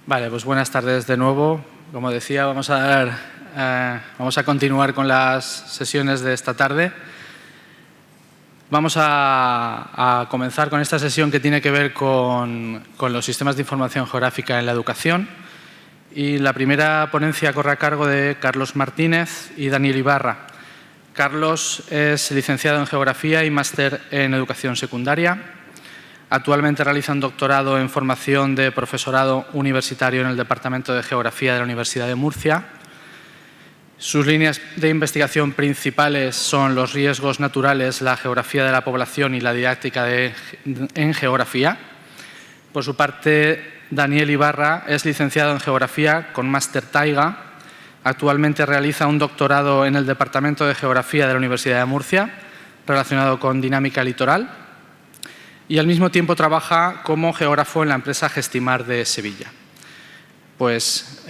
Vale, pues buenas tardes de nuevo. Como decía, vamos a continuar con las sesiones de esta tarde. Vamos a comenzar con esta sesión que tiene que ver con los sistemas de información geográfica en la educación. Y la primera ponencia corre a cargo de Carlos Martínez y Daniel Ibarra. Carlos es licenciado en Geografía y máster en Educación Secundaria. Actualmente realiza un doctorado en formación de profesorado universitario en el Departamento de Geografía de la Universidad de Murcia. Sus líneas de investigación principales son los riesgos naturales, la geografía de la población y la didáctica en geografía. Por su parte, Daniel Ibarra es licenciado en Geografía con máster Taiga. Actualmente realiza un doctorado en el Departamento de Geografía de la Universidad de Murcia, relacionado con dinámica litoral. Y al mismo tiempo trabaja como geógrafo en la empresa Gestimar de Sevilla. Pues,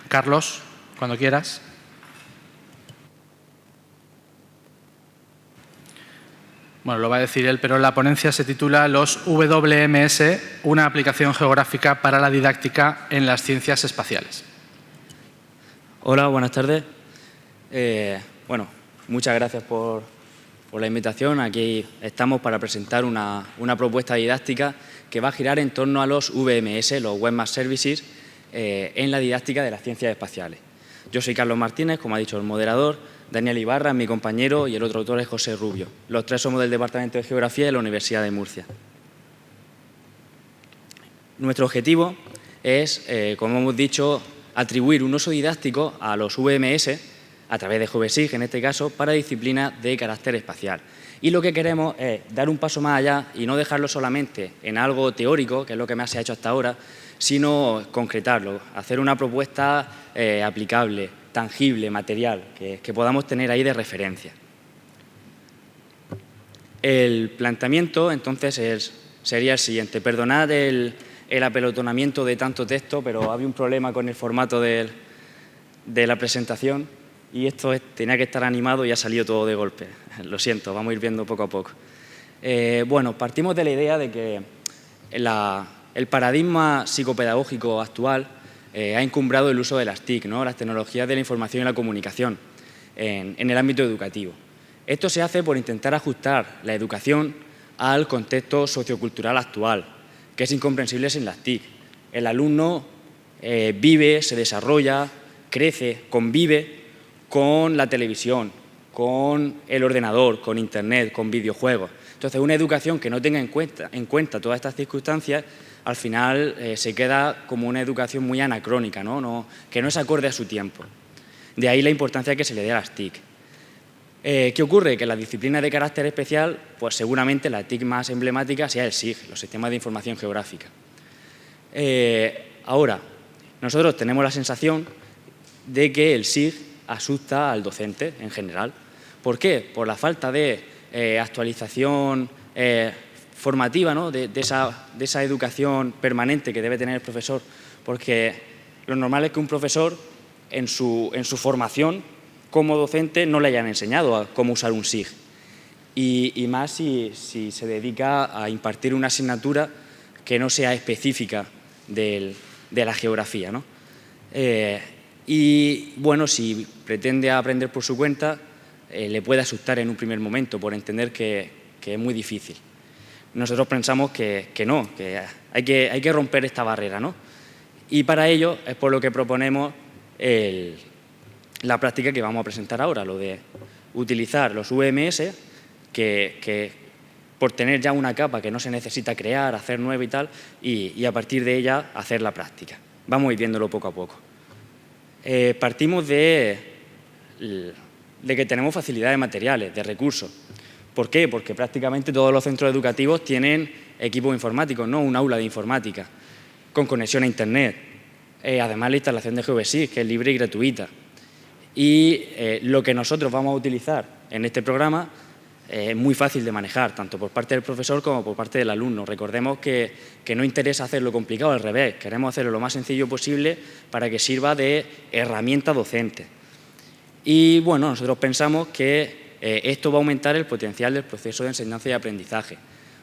Carlos, cuando quieras. Bueno, lo va a decir él, pero la ponencia se titula Los WMS, una aplicación geográfica para la didáctica en las ciencias espaciales. Hola, buenas tardes. Bueno, muchas gracias por la invitación. Aquí estamos para presentar una propuesta didáctica que va a girar en torno a los WMS, los Web Services, en la didáctica de las ciencias espaciales. Yo soy Carlos Martínez, como ha dicho el moderador, Daniel Ibarra, mi compañero, y el otro autor es José Rubio. Los tres somos del Departamento de Geografía de la Universidad de Murcia. Nuestro objetivo es, como hemos dicho, atribuir un uso didáctico a los WMS a través de GeoBSIG, en este caso, para disciplinas de carácter espacial. Y lo que queremos es dar un paso más allá y no dejarlo solamente en algo teórico, que es lo que más se ha hecho hasta ahora, sino concretarlo, hacer una propuesta aplicable, tangible, material, que podamos tener ahí de referencia. El planteamiento, entonces, sería el siguiente. Perdonad el apelotonamiento de tanto texto, pero había un problema con el formato de la presentación. Y esto tenía que estar animado y ha salido todo de golpe. Lo siento, vamos a ir viendo poco a poco. Bueno, partimos de la idea de que el paradigma psicopedagógico actual ha encumbrado el uso de las TIC, ¿no? Las tecnologías de la información y la comunicación, en el ámbito educativo. Esto se hace por intentar ajustar la educación al contexto sociocultural actual, que es incomprensible sin las TIC. El alumno vive, se desarrolla, crece, convive con la televisión, con el ordenador, con Internet, con videojuegos. Entonces, una educación que no tenga en cuenta todas estas circunstancias, al final se queda como una educación muy anacrónica, ¿no? Que no es acorde a su tiempo. De ahí la importancia que se le dé a las TIC. ¿Qué ocurre? Que en las disciplinas de carácter especial, pues seguramente la TIC más emblemática sea el SIG, los sistemas de información geográfica. Ahora, nosotros tenemos la sensación de que el SIG asusta al docente en general. ¿Por qué? Por la falta de actualización formativa, ¿no? de esa educación permanente que debe tener el profesor, porque lo normal es que un profesor en su formación como docente no le hayan enseñado a cómo usar un SIG. Y más si se dedica a impartir una asignatura que no sea específica de la geografía, ¿no? Y, bueno, si pretende aprender por su cuenta, le puede asustar en un primer momento por entender que es muy difícil. Nosotros pensamos que no, que hay que romper esta barrera, ¿no? Y para ello es por lo que proponemos la práctica que vamos a presentar ahora, lo de utilizar los WMS, que por tener ya una capa que no se necesita crear, hacer nueva y tal, y a partir de ella hacer la práctica. Vamos a ir viéndolo poco a poco. Partimos de que tenemos facilidad de materiales, de recursos. ¿Por qué? Porque prácticamente todos los centros educativos tienen equipos informáticos, ¿no? Un aula de informática con conexión a Internet. Además, la instalación de GeoBSIG, que es libre y gratuita. Y lo que nosotros vamos a utilizar en este programa es muy fácil de manejar, tanto por parte del profesor como por parte del alumno. Recordemos que no interesa hacerlo complicado, al revés, queremos hacerlo lo más sencillo posible para que sirva de herramienta docente. Y bueno, nosotros pensamos que esto va a aumentar el potencial del proceso de enseñanza y aprendizaje.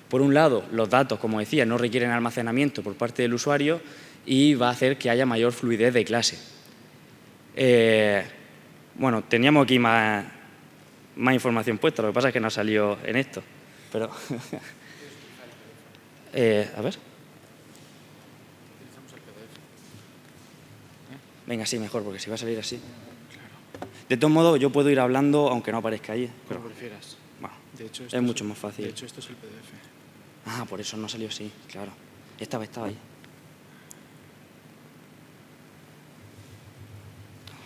Por un lado, los datos, como decía, no requieren almacenamiento por parte del usuario y va a hacer que haya mayor fluidez de clase. Bueno, teníamos aquí más información puesta, lo que pasa es que no ha salido en esto, pero a ver. Venga, sí, mejor, porque si va a salir así. De todos modos, yo puedo ir hablando aunque no aparezca ahí. Como prefieras. Bueno, De hecho, es mucho más fácil. De hecho, esto es el PDF. Ah, por eso no salió así, claro. Esta vez estaba ahí.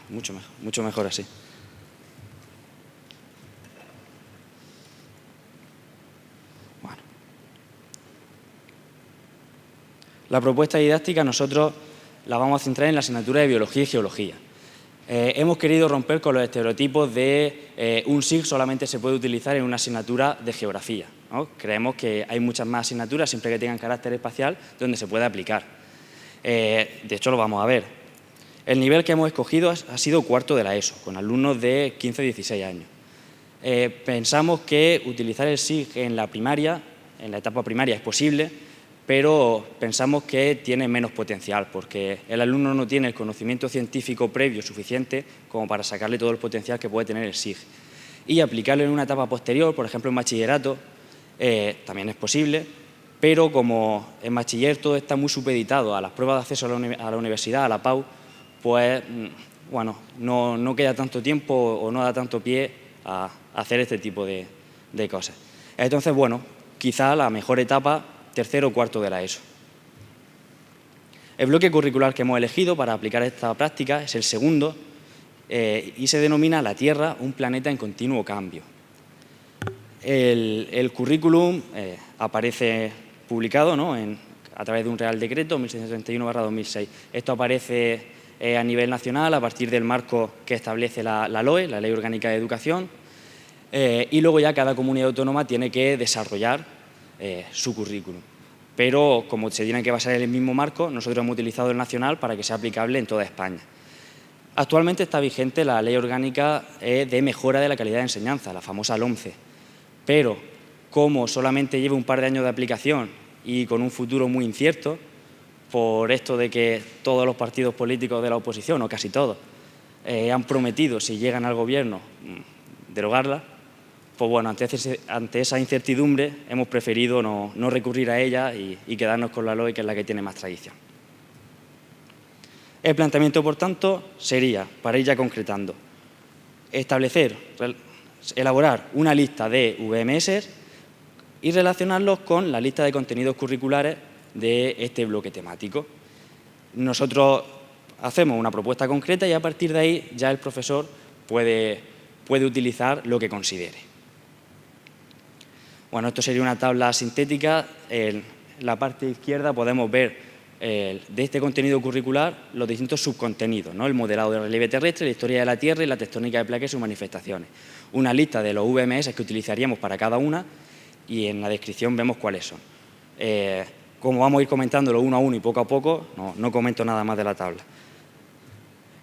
Mucho mejor así. Bueno. La propuesta didáctica nosotros la vamos a centrar en la asignatura de Biología y Geología. Hemos querido romper con los estereotipos de un SIG solamente se puede utilizar en una asignatura de Geografía, ¿no? Creemos que hay muchas más asignaturas, siempre que tengan carácter espacial, donde se puede aplicar. De hecho, lo vamos a ver. El nivel que hemos escogido ha sido cuarto de la ESO, con alumnos de 15-16 años. Pensamos que utilizar el SIG en la primaria, en la etapa primaria, es posible, pero pensamos que tiene menos potencial, porque el alumno no tiene el conocimiento científico previo suficiente como para sacarle todo el potencial que puede tener el SIG. Y aplicarlo en una etapa posterior, por ejemplo en bachillerato, también es posible, pero como en bachiller todo está muy supeditado a las pruebas de acceso a la universidad, a la PAU, pues bueno, no queda tanto tiempo o no da tanto pie a hacer este tipo de cosas. Entonces, bueno, quizá la mejor etapa, tercero o cuarto de la ESO. El bloque curricular que hemos elegido para aplicar esta práctica es el segundo y se denomina La Tierra, un planeta en continuo cambio. El currículum aparece publicado, ¿no?, a través de un Real Decreto 1631/2006. Esto aparece a nivel nacional a partir del marco que establece la LOE, la Ley Orgánica de Educación, y luego ya cada comunidad autónoma tiene que desarrollar su currículum. Pero como se tiene que basar en el mismo marco, nosotros hemos utilizado el nacional para que sea aplicable en toda España. Actualmente está vigente la Ley Orgánica de Mejora de la Calidad de Enseñanza, la famosa LOMCE, pero como solamente lleva un par de años de aplicación y con un futuro muy incierto, por esto de que todos los partidos políticos de la oposición, o casi todos, han prometido, si llegan al gobierno, derogarla, pues bueno, ante esa incertidumbre hemos preferido no recurrir a ella y quedarnos con la LOE, que es la que tiene más tradición. El planteamiento, por tanto, sería, para ir ya concretando, elaborar una lista de VMS y relacionarlos con la lista de contenidos curriculares de este bloque temático. Nosotros hacemos una propuesta concreta y a partir de ahí ya el profesor puede utilizar lo que considere. Bueno, esto sería una tabla sintética. En la parte izquierda podemos ver de este contenido curricular los distintos subcontenidos, ¿no? El modelado del relieve terrestre, la historia de la Tierra y la tectónica de placas y sus manifestaciones. Una lista de los VMS que utilizaríamos para cada una y en la descripción vemos cuáles son. Como vamos a ir comentándolo uno a uno y poco a poco, no comento nada más de la tabla.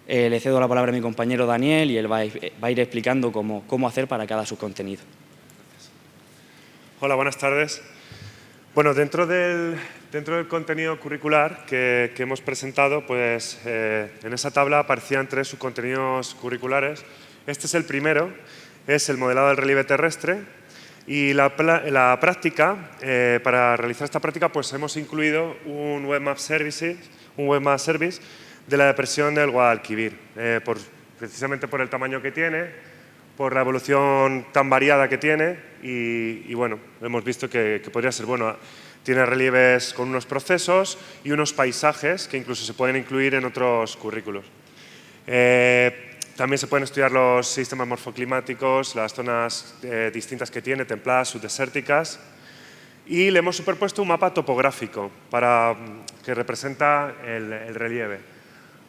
Le cedo la palabra a mi compañero Daniel y él va a ir explicando cómo hacer para cada subcontenido. Hola, buenas tardes. Bueno, dentro del contenido curricular que hemos presentado, pues en esa tabla aparecían 3 subcontenidos curriculares. Este es el primero, es el modelado del relieve terrestre. Y la práctica, para realizar esta práctica, pues hemos incluido un Webmap Service de la depresión del Guadalquivir, precisamente por el tamaño que tiene, por la evolución tan variada que tiene y bueno, hemos visto que podría ser bueno. Tiene relieves con unos procesos y unos paisajes que incluso se pueden incluir en otros currículos. También se pueden estudiar los sistemas morfoclimáticos, las zonas distintas que tiene, templadas, subdesérticas. Y le hemos superpuesto un mapa topográfico que representa el relieve.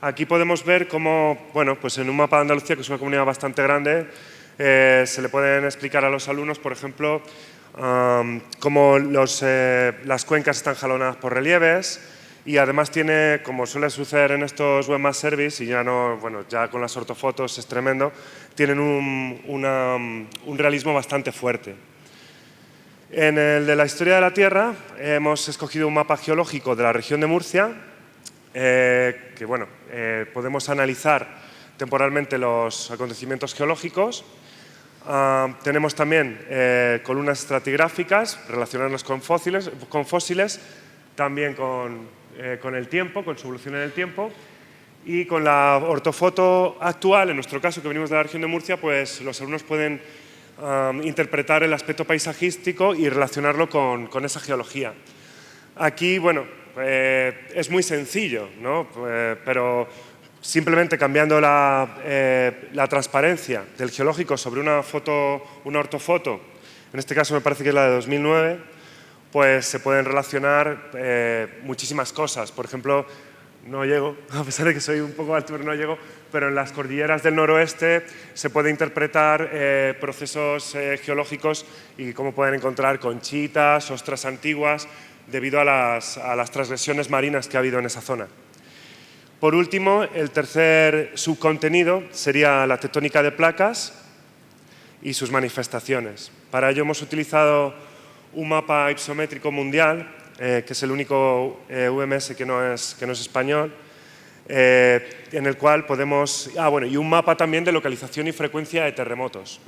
Aquí podemos ver cómo, bueno, pues en un mapa de Andalucía, que es una comunidad bastante grande, se le pueden explicar a los alumnos, por ejemplo, cómo las cuencas están jalonadas por relieves y además tiene, como suele suceder en estos Webmap Service, y ya con las ortofotos es tremendo, tienen un realismo bastante fuerte. En el de la historia de la Tierra hemos escogido un mapa geológico de la región de Murcia que bueno, podemos analizar temporalmente los acontecimientos geológicos. Tenemos también columnas estratigráficas, relacionarnos con fósiles, también con el tiempo, con su evolución en el tiempo. Y con la ortofoto actual, en nuestro caso, que venimos de la región de Murcia, pues los alumnos pueden interpretar el aspecto paisajístico y relacionarlo con esa geología. Aquí, bueno, es muy sencillo, ¿no? Pero simplemente cambiando la transparencia del geológico sobre una ortofoto, en este caso me parece que es la de 2009, pues se pueden relacionar muchísimas cosas. Por ejemplo, no llego, a pesar de que soy un poco alto, pero no llego, pero en las cordilleras del noroeste se puede interpretar procesos geológicos y cómo pueden encontrar conchitas, ostras antiguas, debido a las transgresiones marinas que ha habido en esa zona. Por último, el tercer subcontenido sería la tectónica de placas y sus manifestaciones. Para ello hemos utilizado un mapa hipométrico mundial, que es el único UMS que no es español, en el cual podemos... y un mapa también de localización y frecuencia de terremotos.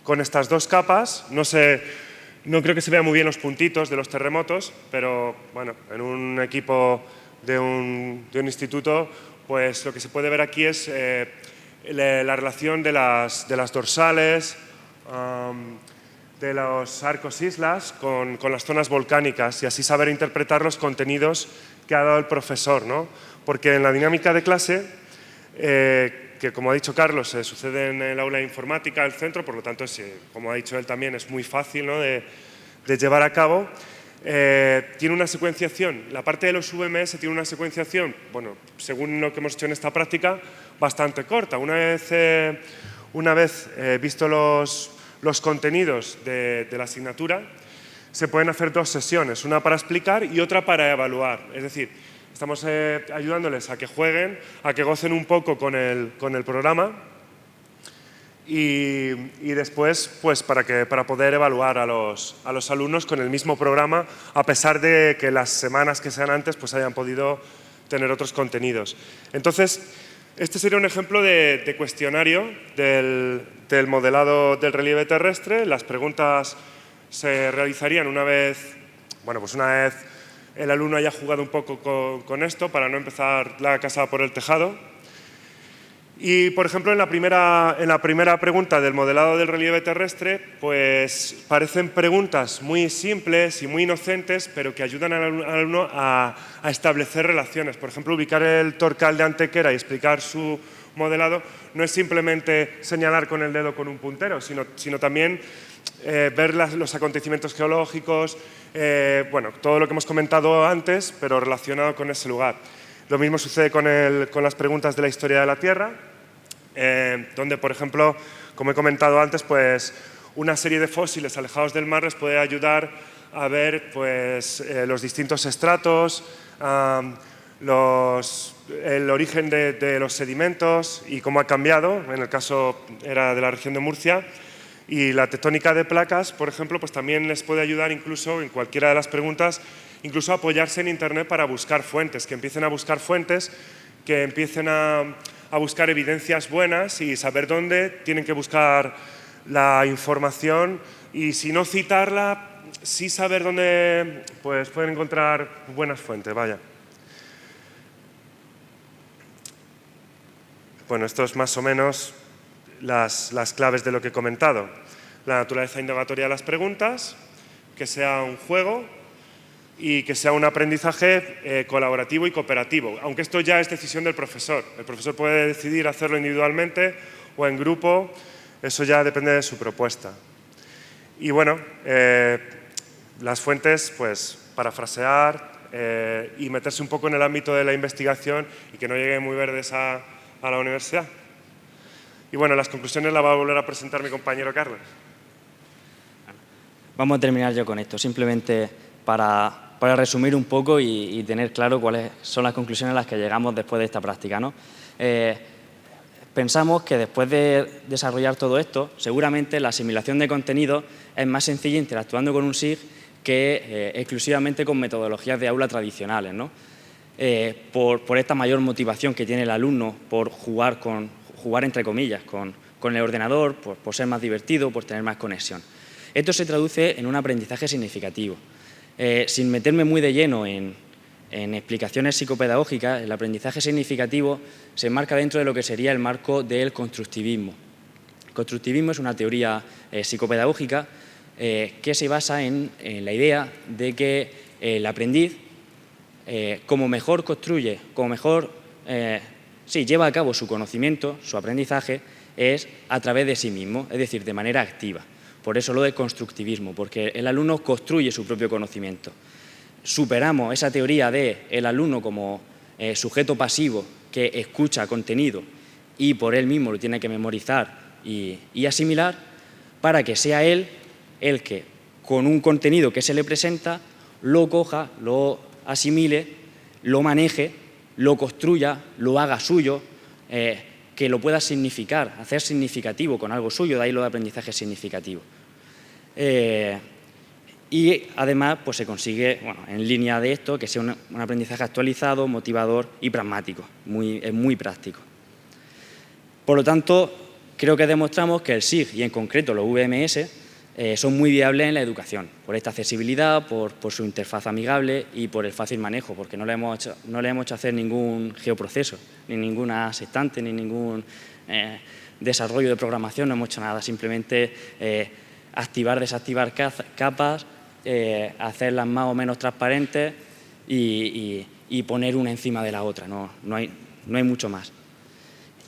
Con estas dos capas, no creo que se vean muy bien los puntitos de los terremotos, pero bueno, en un equipo de un instituto, pues lo que se puede ver aquí es la relación de las dorsales, de los arcos islas con las zonas volcánicas y así saber interpretar los contenidos que ha dado el profesor, ¿no? Porque en la dinámica de clase, que como ha dicho Carlos, sucede en el aula de informática del centro, por lo tanto, como ha dicho él también, es muy fácil, ¿no?, de llevar a cabo. Tiene una secuenciación, la parte de los VMS tiene una secuenciación, bueno, según lo que hemos hecho en esta práctica, bastante corta. Una vez visto los contenidos de la asignatura, se pueden hacer dos sesiones, una para explicar y otra para evaluar. Es decir, estamos ayudándoles a que jueguen, a que gocen un poco con el programa y después pues para poder evaluar a los alumnos con el mismo programa, a pesar de que las semanas que sean antes pues hayan podido tener otros contenidos. Entonces, este sería un ejemplo de cuestionario del modelado del relieve terrestre. Las preguntas se realizarían una vez el alumno haya jugado un poco con esto, para no empezar la casa por el tejado. Y, por ejemplo, en la primera pregunta del modelado del relieve terrestre, pues parecen preguntas muy simples y muy inocentes, pero que ayudan al alumno a establecer relaciones. Por ejemplo, ubicar el Torcal de Antequera y explicar su modelado no es simplemente señalar con el dedo con un puntero, sino también ver los acontecimientos geológicos, todo lo que hemos comentado antes, pero relacionado con ese lugar. Lo mismo sucede con las preguntas de la historia de la Tierra, donde, por ejemplo, como he comentado antes, pues una serie de fósiles alejados del mar les puede ayudar a ver pues, los distintos estratos, el origen de los sedimentos y cómo ha cambiado. En el caso era de la región de Murcia. Y la tectónica de placas, por ejemplo, pues también les puede ayudar incluso en cualquiera de las preguntas, incluso a apoyarse en Internet para buscar fuentes, que empiecen a buscar fuentes, que empiecen a buscar evidencias buenas y saber dónde tienen que buscar la información y, si no citarla, sí saber dónde pues, pueden encontrar buenas fuentes. Vaya. Bueno, esto es más o menos las claves de lo que he comentado. La naturaleza indagatoria de las preguntas, que sea un juego y que sea un aprendizaje colaborativo y cooperativo, aunque esto ya es decisión del profesor. El profesor puede decidir hacerlo individualmente o en grupo, eso ya depende de su propuesta. Y bueno, las fuentes, pues parafrasear y meterse un poco en el ámbito de la investigación y que no lleguen muy verdes a la universidad. Y bueno, las conclusiones las va a volver a presentar mi compañero Carlos. Vamos a terminar yo con esto, simplemente para resumir un poco y tener claro cuáles son las conclusiones a las que llegamos después de esta práctica, ¿no? Pensamos que después de desarrollar todo esto, seguramente la asimilación de contenido es más sencilla interactuando con un SIG que exclusivamente con metodologías de aula tradicionales, ¿no? por esta mayor motivación que tiene el alumno por jugar entre comillas, con el ordenador, por ser más divertido, por tener más conexión. Esto se traduce en un aprendizaje significativo. Sin meterme muy de lleno en explicaciones psicopedagógicas, el aprendizaje significativo se enmarca dentro de lo que sería el marco del constructivismo. El constructivismo es una teoría psicopedagógica que se basa en la idea de que el aprendiz, como mejor construye, como mejor lleva a cabo su conocimiento, su aprendizaje, es a través de sí mismo, es decir, de manera activa. Por eso lo de constructivismo, porque el alumno construye su propio conocimiento. Superamos esa teoría del alumno como sujeto pasivo que escucha contenido y por él mismo lo tiene que memorizar y asimilar, para que sea él el que, con un contenido que se le presenta, lo coja, lo asimile, lo maneje, lo construya, lo haga suyo, que lo pueda significar, hacer significativo con algo suyo, de ahí lo de aprendizaje significativo. Y además pues se consigue, en línea de esto, que sea un aprendizaje actualizado, motivador y pragmático, es muy práctico. Por lo tanto, creo que demostramos que el SIG y en concreto los VMS son muy viables en la educación, por esta accesibilidad, por su interfaz amigable y por el fácil manejo, porque no le hemos hecho hacer ningún geoproceso, ni ninguna sextante, ni ningún desarrollo de programación, no hemos hecho nada, simplemente activar, desactivar capas, hacerlas más o menos transparentes y poner una encima de la otra, no hay mucho más.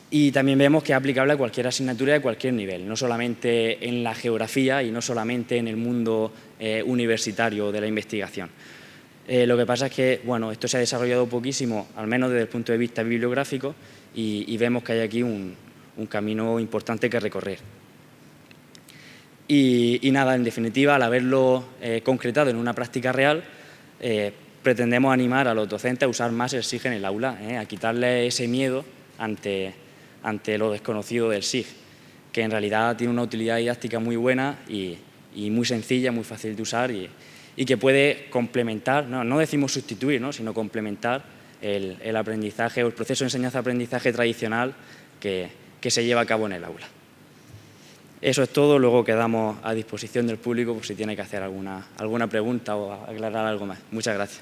Y también vemos que es aplicable a cualquier asignatura de cualquier nivel, no solamente en la geografía y no solamente en el mundo universitario de la investigación. Lo que pasa es que esto se ha desarrollado poquísimo, al menos desde el punto de vista bibliográfico, y vemos que hay aquí un camino importante que recorrer. Y nada, en definitiva, al haberlo concretado en una práctica real, pretendemos animar a los docentes a usar más el SIG en el aula, a quitarle ese miedo ante lo desconocido del SIG, que en realidad tiene una utilidad didáctica muy buena y muy sencilla, muy fácil de usar y que puede complementar, no decimos sustituir, sino complementar el aprendizaje o el proceso de enseñanza-aprendizaje tradicional que se lleva a cabo en el aula. Eso es todo, luego quedamos a disposición del público por si tiene que hacer alguna pregunta o aclarar algo más. Muchas gracias.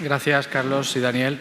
Gracias, Carlos y Daniel.